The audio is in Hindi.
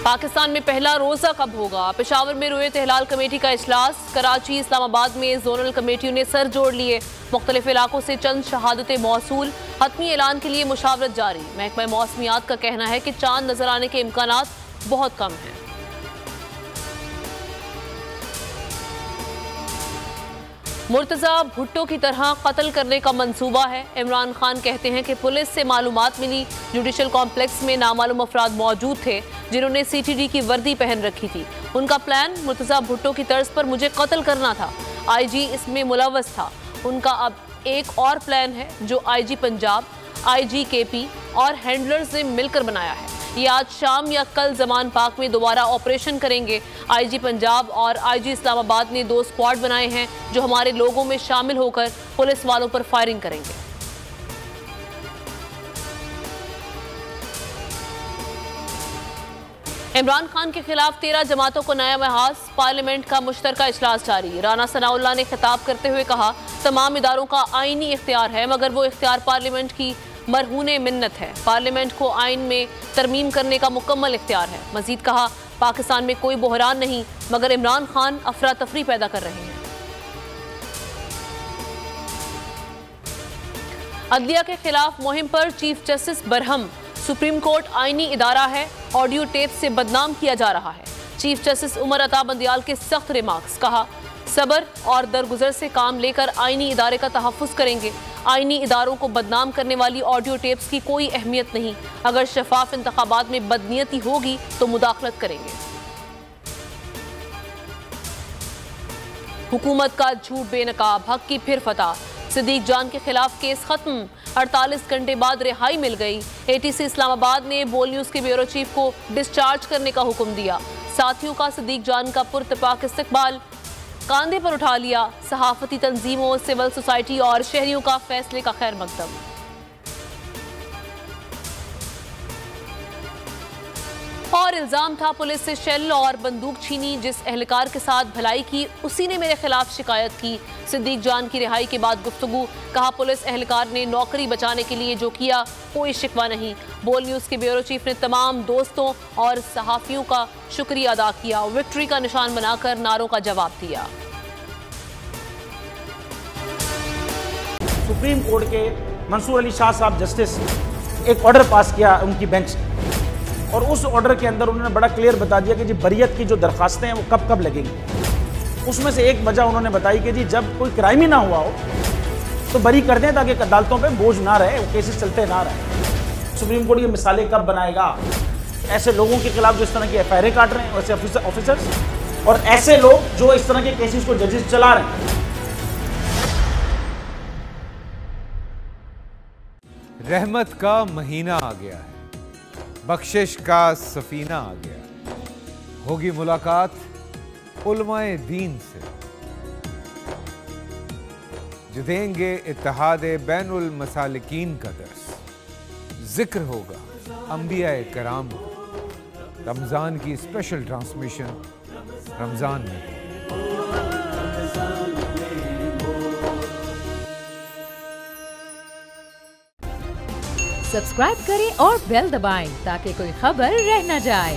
पाकिस्तान में पहला रोजा कब होगा? पेशावर में रोयत हिलाल कमेटी का इजलास। कराची, इस्लामाबाद में जोनल कमेटियों ने सर जोड़ लिए। मुख्तलिफ इलाकों से चंद शहादतें मौसूल। हतमी ऐलान के लिए मुशावरत जारी। महकमा मौसमियात का कहना है कि चांद नजर आने के इम्कानात बहुत कम हैं। मुर्तजा भुट्टो की तरह कत्ल करने का मंसूबा है। इमरान खान कहते हैं कि पुलिस से मालूमात मिली, जुडिशल कॉम्प्लेक्स में नामालूम अफराद मौजूद थे जिन्होंने CTD की वर्दी पहन रखी थी। उनका प्लान मुर्तजा भुट्टो की तर्ज पर मुझे कत्ल करना था। IG इसमें मुलव्वस था। उनका अब एक और प्लान है जो IG पंजाब, IG KP और हैंडलर्स ने मिलकर बनाया है। ये आज शाम या कल जमान पाक में दोबारा ऑपरेशन करेंगे। IG पंजाब और IG इस्लामाबाद ने 2 स्क्वाड बनाए हैं जो हमारे लोगों में शामिल होकर पुलिस वालों पर फायरिंग करेंगे। इमरान खान के खिलाफ 13 जमातों को नया महाज। पार्लियामेंट का मुश्तरका इजलास जारी। राना सनाउल्लाह ने खिताब करते हुए कहा, तमाम इदारों का आईनी इख्तियार है मगर वो इख्तियार पार्लियामेंट की मरहूने मिन्नत है। पार्लियामेंट को आइन में तरमीम करने का मुकम्मल इख्तियार है। मजीद कहा, पाकिस्तान में कोई बहरान नहीं मगर इमरान खान अफरा तफरी पैदा कर रहे हैं। अदलिया के खिलाफ मुहिम पर chief justice Barham. Supreme court आईनी इदारा है, ऑडियो टेप से बदनाम किया जा रहा है। चीफ जस्टिस उमर अता बंदियाल के सख्त रिमार्क्स। कहा, सबर और दरगुजर से काम लेकर आईनी इदारे का तहफ़्फ़ुज़ करेंगे। आईनी इदारों को बदनाम करने वाली ऑडियो टेप्स की कोई अहमियत नहीं। अगर शफाफ इंतखाबात में बदनीयती होगी तो मुदाखलत करेंगे। हुकूमत का झूठ बेनकाब, हक की फिर फतह। सिद्दीक जान के खिलाफ केस खत्म। 48 घंटे बाद रिहाई मिल गई। ATC इस्लामाबाद ने बोल न्यूज़ के ब्यूरो चीफ को डिस्चार्ज करने का हुक्म दिया। साथियों का सिद्दीक जान का पुरतपाक इस्तकबाल कांधे पर उठा लिया। सहाफती तंजीमों, सिविल सोसाइटी और शहरियों का फैसले का खैर मकदम। और इल्जाम था पुलिस से शेल और बंदूक छीनी। जिस एहलकार के साथ भलाई की उसी ने मेरे खिलाफ शिकायत की। सिद्दीक जान की रिहाई के बाद गुफ्तगू। कहा, पुलिस एहलकार ने नौकरी बचाने के लिए जो किया कोई शिकवा नहीं। बोल न्यूज़ के ब्यूरो चीफ ने तमाम दोस्तों और सहाफियों का शुक्रिया अदा किया। विक्ट्री का निशान बनाकर नारों का जवाब दिया। सुप्रीम कोर्ट के मंसूर अली शाह साहब जस्टिस एक ऑर्डर पास किया उनकी बेंच, और उस ऑर्डर के अंदर उन्होंने बड़ा क्लियर बता दिया कि जी बरियत की जो दरखास्तें हैं वो कब कब लगेंगी। उसमें से एक वजह उन्होंने बताई कि जी जब कोई क्राइम ही ना हुआ हो तो बरी कर दें ताकि अदालतों पे बोझ ना रहे, वो केसेस चलते ना रहे। सुप्रीम कोर्ट ये मिसालें कब बनाएगा? ऐसे लोगों के खिलाफ जो इस तरह की FIR काट रहे हैं, वैसे ऑफिसर्स, और ऐसे लोग जो इस तरह के केसेस को जजेस चला रहे हैं। रहमत का महीना आ गया है, बख्शिश का सफीना आ गया। होगी मुलाकात उलमाए दीन से जो देंगे इत्तेहादे बैनुल मसालिकीन का दर्स। जिक्र होगा अंबियाए कराम। रमजान की स्पेशल ट्रांसमिशन रमजान में। सब्सक्राइब करें और बेल दबाएं ताकि कोई खबर रह न जाए।